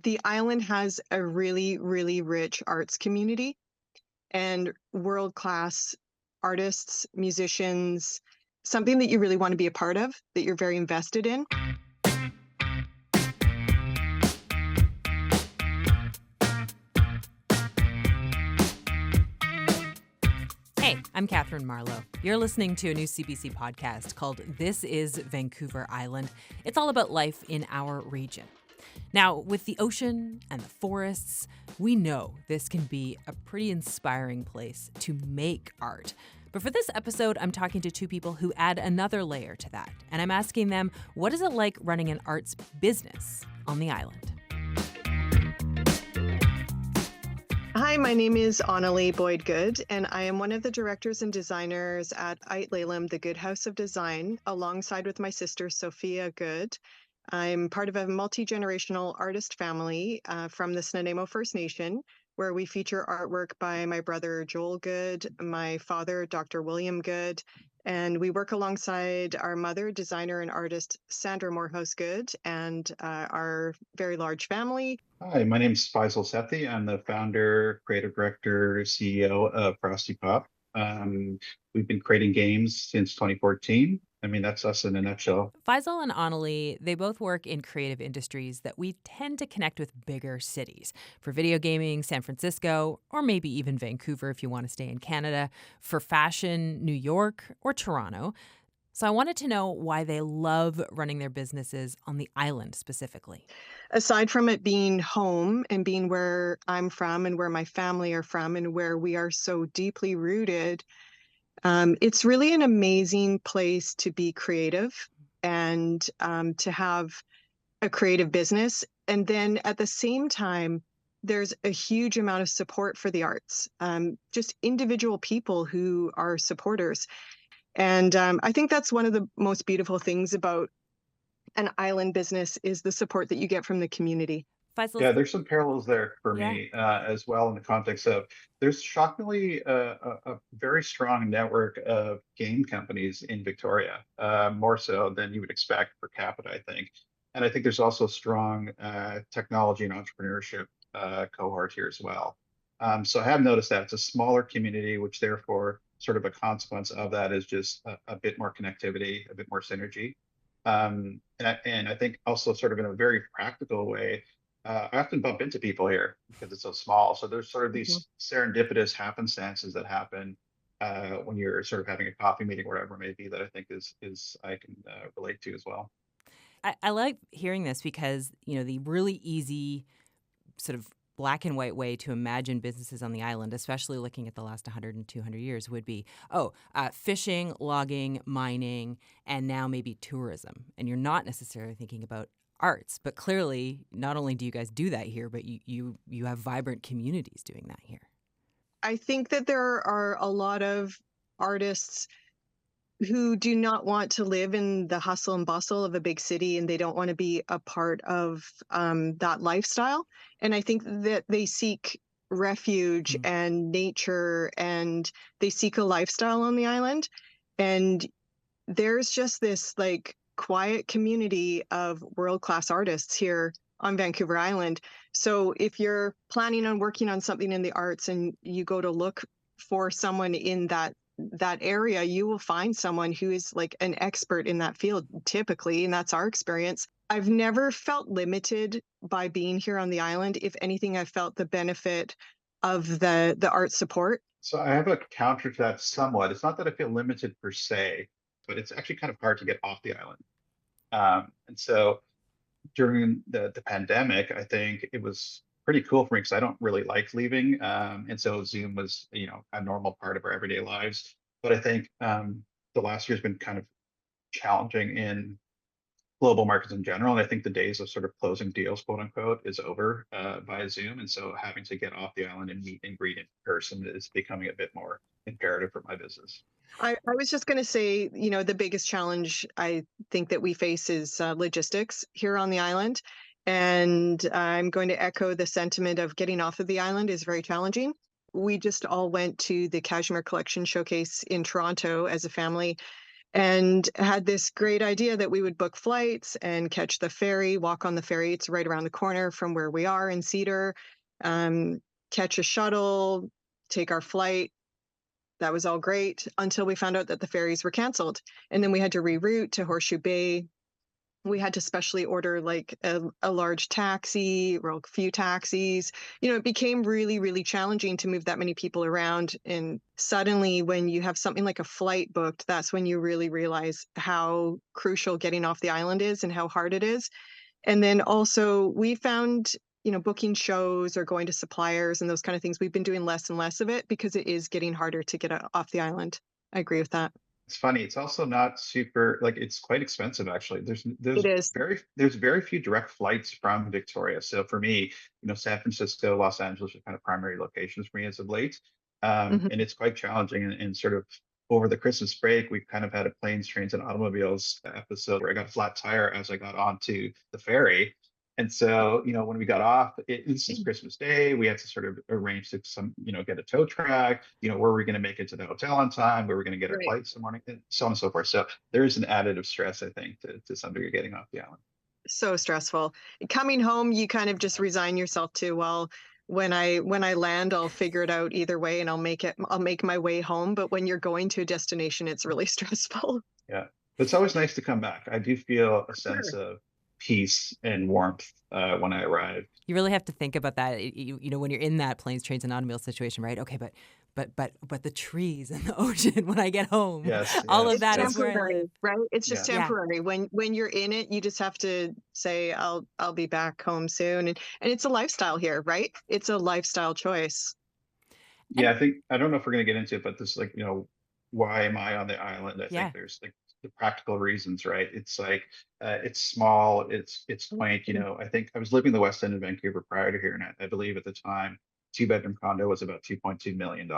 The island has a really, really rich arts community and world-class artists, musicians, something that you really want to be a part of, that you're very invested in. Hey, I'm Catherine Marlowe. You're listening to a new CBC podcast called This is Vancouver Island. It's all about life in our region. Now, with the ocean and the forests, we know this can be a pretty inspiring place to make art. But for this episode, I'm talking to two people who add another layer to that. And I'm asking them, what is it like running an arts business on the island? Hi, my name is Aunalee Boyd-Good, and I am one of the directors and designers at Ay Lelum, the Good House of Design, alongside with my sister, Sophia Good. I'm part of a multi-generational artist family from the Nanaimo First Nation, where we feature artwork by my brother, Joel Good, my father, Dr. William Good, and we work alongside our mother, designer and artist, Sandra Morehouse Good, and our very large family. Hi, my name is Faisal Sethi. I'm the founder, creative director, CEO of Frosty Pop. We've been creating games since 2014. I mean, that's us in a nutshell. Faisal and Aunalee, they both work in creative industries that we tend to connect with bigger cities. For video gaming, San Francisco, or maybe even Vancouver if you want to stay in Canada. For fashion, New York or Toronto. So I wanted to know why they love running their businesses on the island specifically. Aside from it being home and being where I'm from and where my family are from and where we are so deeply rooted, it's really an amazing place to be creative and to have a creative business. And then at the same time, there's a huge amount of support for the arts, just individual people who are supporters. And I think that's one of the most beautiful things about an island business is the support that you get from the community. Faisal, Yeah, there's some parallels there for Yeah. me as well in the context of there's shockingly a very strong network of game companies in Victoria, more so than you would expect per capita, I think. And I think there's also strong technology and entrepreneurship cohort here as well. So I have noticed that it's a smaller community, which therefore sort of a consequence of that is just a bit more connectivity, a bit more synergy. And I think also sort of in a very practical way, I often bump into people here because it's so small. So there's sort of Mhm. these serendipitous happenstances that happen when you're sort of having a coffee meeting, whatever it may be, that I think is I can relate to as well. I like hearing this because, the really easy sort of black and white way to imagine businesses on the island, especially looking at the last 100 and 200 years, would be, fishing, logging, mining, and now maybe tourism. And you're not necessarily thinking about arts. But clearly, not only do you guys do that here, but you have vibrant communities doing that here. I think that there are a lot of artists who do not want to live in the hustle and bustle of a big city, and they don't want to be a part of that lifestyle. And I think that they seek refuge Mm. and nature, and they seek a lifestyle on the island. And there's just this like quiet community of world-class artists here on Vancouver Island. So if you're planning on working on something in the arts and you go to look for someone in that area, you will find someone who is like an expert in that field typically, and that's our experience. I've never felt limited by being here on the island. If anything, I felt the benefit of the art support. So I have a counter to that somewhat. It's not that I feel limited per se, but it's actually kind of hard to get off the island. And so during the pandemic, I think it was pretty cool for me because I don't really like leaving. And so Zoom was, a normal part of our everyday lives. But I think the last year's been kind of challenging in global markets in general. And I think the days of sort of closing deals, quote unquote, is over via Zoom. And so having to get off the island and meet and greet in person is becoming a bit more imperative for my business. I was just going to say, the biggest challenge I think that we face is logistics here on the island. And I'm going to echo the sentiment of getting off of the island is very challenging. We just all went to the Cashmere Collection Showcase in Toronto as a family. and had this great idea that we would book flights and catch the ferry, walk on the ferry. It's right around the corner from where we are in Cedar, um, catch a shuttle, take our flight. That was all great until we found out that the ferries were canceled. And then we had to reroute to Horseshoe Bay. We had to specially order like a large taxi or a few taxis. It became really, really challenging to move that many people around. And suddenly, when you have something like a flight booked, that's when you really realize how crucial getting off the island is and how hard it is. And then also, we found, booking shows or going to suppliers and those kind of things, we've been doing less and less of it because it is getting harder to get off the island. I agree with that. It's funny. It's also not super like it's quite expensive actually. It is. There's very few direct flights from Victoria. So for me, San Francisco, Los Angeles are kind of primary locations for me as of late. Mhm. And it's quite challenging and sort of over the Christmas break, we kind of had a planes, trains, and automobiles episode where I got a flat tire as I got onto the ferry. And so, when we got off, this is Christmas Day. We had to sort of arrange to get a tow truck. Were we going to make it to the hotel on time? Were we going to get our Right. flights in the morning? And so on and so forth. So there is an additive stress, I think, to some degree getting off the island. So stressful. Coming home, you kind of just resign yourself to, well, when I land, I'll figure it out either way and I'll make my way home. But when you're going to a destination, it's really stressful. Yeah. But it's always nice to come back. I do feel a sense Sure. of peace and warmth when I arrive. You really have to think about that. When you're in that planes, trains, and automobiles situation, right? Okay, but the trees and the ocean when I get home, Yes, all of yes, It's that is yes. where I temporary, live. right? It's just Yeah. Yeah. temporary. When you're in it, you just have to say, I'll be back home soon. And it's a lifestyle here, right? It's a lifestyle choice. Yeah, And I don't know if we're going to get into it, but this, like, why am I on the island? I think yeah. there's like the practical reasons, right? It's like, it's small, it's quaint, I think I was living in the West End of Vancouver prior to here, and I believe at the time, two-bedroom condo was about $2.2 million.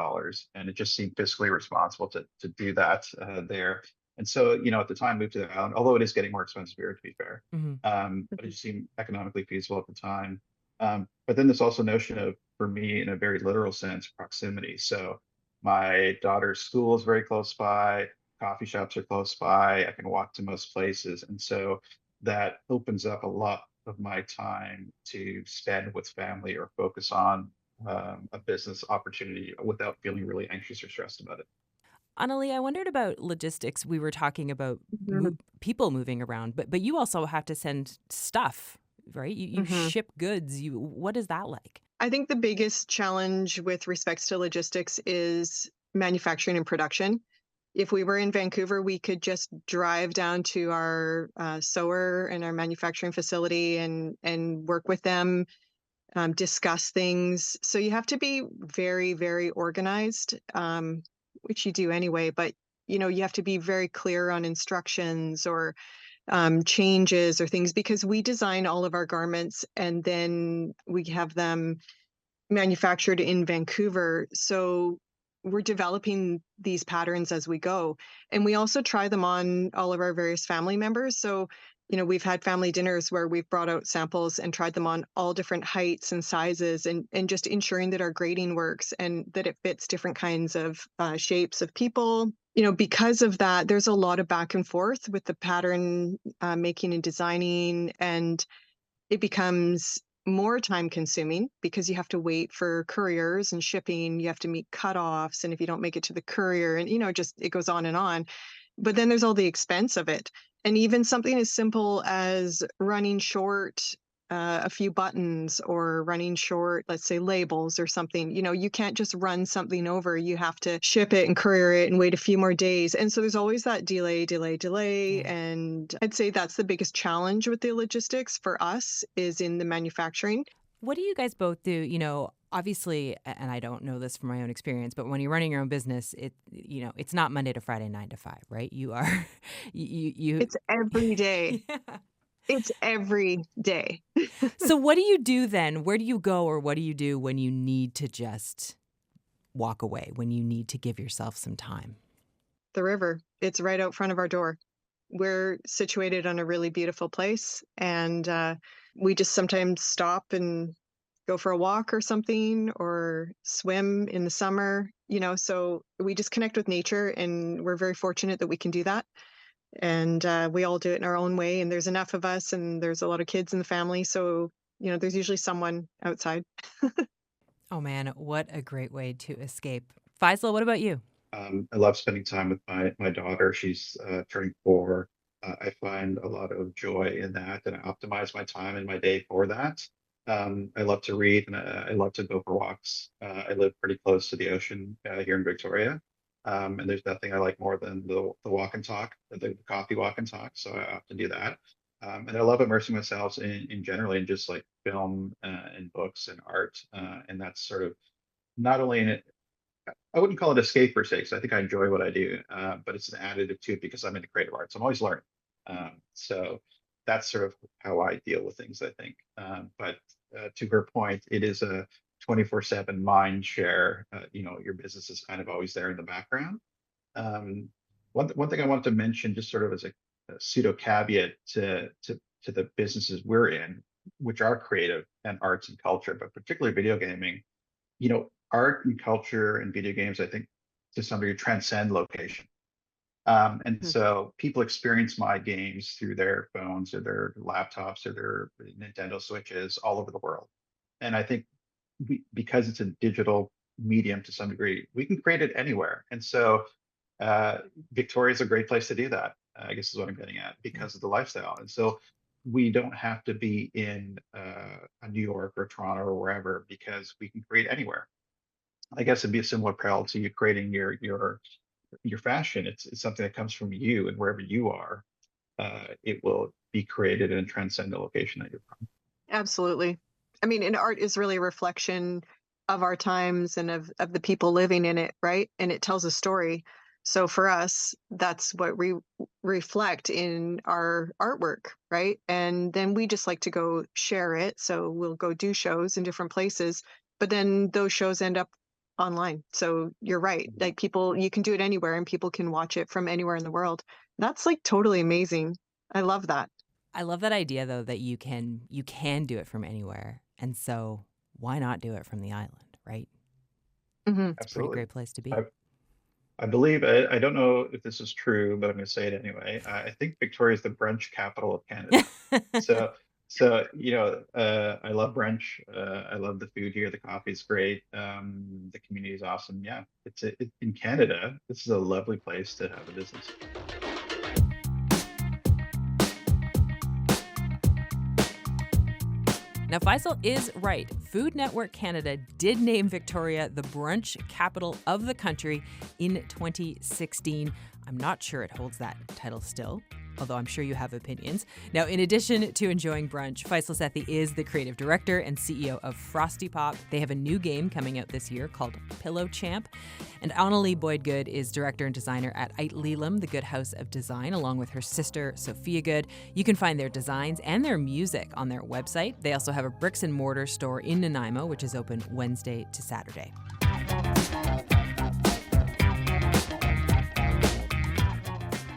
And it just seemed fiscally responsible to do that there. And so, at the time, moved to the island, although it is getting more expensive here, to be fair. Mhm. But it just seemed economically feasible at the time. But then there's also notion of, for me, in a very literal sense, proximity. So my daughter's school is very close by, coffee shops are close by, I can walk to most places. And so that opens up a lot of my time to spend with family or focus on a business opportunity without feeling really anxious or stressed about it. Aunalee, I wondered about logistics. We were talking about Mhm. people moving around, but you also have to send stuff, right? You Mhm. ship goods. What is that like? I think the biggest challenge with respects to logistics is manufacturing and production. If we were in Vancouver, we could just drive down to our sewer and our manufacturing facility and work with them, discuss things. So you have to be very, very organized, which you do anyway. But you have to be very clear on instructions or changes or things because we design all of our garments and then we have them manufactured in Vancouver. So we're developing these patterns as we go. And we also try them on all of our various family members. So, we've had family dinners where we've brought out samples and tried them on all different heights and sizes and just ensuring that our grading works and that it fits different kinds of shapes of people. Because of that, there's a lot of back and forth with the pattern making and designing, and it becomes more time consuming because you have to wait for couriers and shipping. You have to meet cutoffs. And if you don't make it to the courier, and, just it goes on and on. But then there's all the expense of it. And even something as simple as running short a few buttons or running short, let's say labels or something, you can't just run something over. You have to ship it and courier it and wait a few more days. And so there's always that delay. Yeah. And I'd say that's the biggest challenge with the logistics for us is in the manufacturing. What do you guys both do? Obviously, and I don't know this from my own experience, but when you're running your own business, it's not Monday to Friday, 9 to 5, right? You are, It's every day. yeah. It's every day. So what do you do then? Where do you go, or what do you do when you need to just walk away, when you need to give yourself some time? The river, it's right out front of our door. We're situated on a really beautiful place, and we just sometimes stop and go for a walk or something, or swim in the summer. So we just connect with nature, and we're very fortunate that we can do that. And we all do it in our own way. And there's enough of us, and there's a lot of kids in the family. So, there's usually someone outside. Oh man, what a great way to escape. Faisal, what about you? I love spending time with my daughter. She's turning 4. I find a lot of joy in that, and I optimize my time and my day for that. I love to read, and I love to go for walks. I live pretty close to the ocean here in Victoria, and there's nothing I like more than the walk and talk, the coffee walk and talk. So I often do that. And I love immersing myself in generally in just like film and books and art, and that's sort of not only in it. I wouldn't call it escape per se, because I think I enjoy what I do, but it's an additive to it because I'm into creative arts. I'm always learning. So that's sort of how I deal with things, I think. But to her point, it is a 24/7 mind share. Your business is kind of always there in the background. One thing I wanted to mention, just sort of as a pseudo caveat to the businesses we're in, which are creative and arts and culture, but particularly video gaming. Art and culture and video games, I think, to some degree, transcend location. And Hmm. so people experience my games through their phones or their laptops or their Nintendo Switches all over the world. And I think because it's a digital medium to some degree, we can create it anywhere. And so uh, Victoria is a great place to do that, I guess is what I'm getting at, Yeah. because of the lifestyle. And so we don't have to be in a New York or Toronto or wherever, because we can create anywhere. I guess it'd be a similar parallel to you creating your fashion. It's something that comes from you, and wherever you are, it will be created and transcend the location that you're from. Absolutely. I mean, and art is really a reflection of our times and of the people living in it, right? And it tells a story. So for us, that's what we reflect in our artwork, right? And then we just like to go share it. So we'll go do shows in different places, but then those shows end up online. So you're right. Mhm. Like people, you can do it anywhere and people can watch it from anywhere in the world. That's like totally amazing. I love that. I love that idea though that you can do it from anywhere. And so why not do it from the island, right? Hmm. It's a pretty Absolutely. great place to be. I, I believe, I don't know if this is true, but I'm going to say it anyway. I think Victoria is the brunch capital of Canada. So, I love brunch. I love the food here. The coffee is great. The community is awesome. Yeah, in Canada. This is a lovely place to have a business. Now, Faisal is right. Food Network Canada did name Victoria the brunch capital of the country in 2016. I'm not sure it holds that title still, although I'm sure you have opinions. Now, in addition to enjoying brunch, Faisal Sethi is the creative director and CEO of Frosty Pop. They have a new game coming out this year called Pillow Champ. And Aunalee Boyd-Good is director and designer at Ay Lelum, the Good House of Design, along with her sister, Sophia Good. You can find their designs and their music on their website. They also have a bricks and mortar store in Nanaimo, which is open Wednesday to Saturday.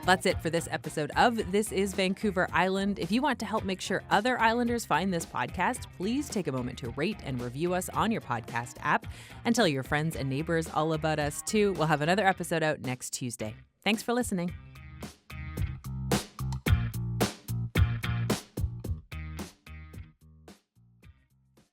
That's it for this episode of This is Vancouver Island. If you want to help make sure other islanders find this podcast, please take a moment to rate and review us on your podcast app and tell your friends and neighbors all about us too. We'll have another episode out next Tuesday. Thanks for listening.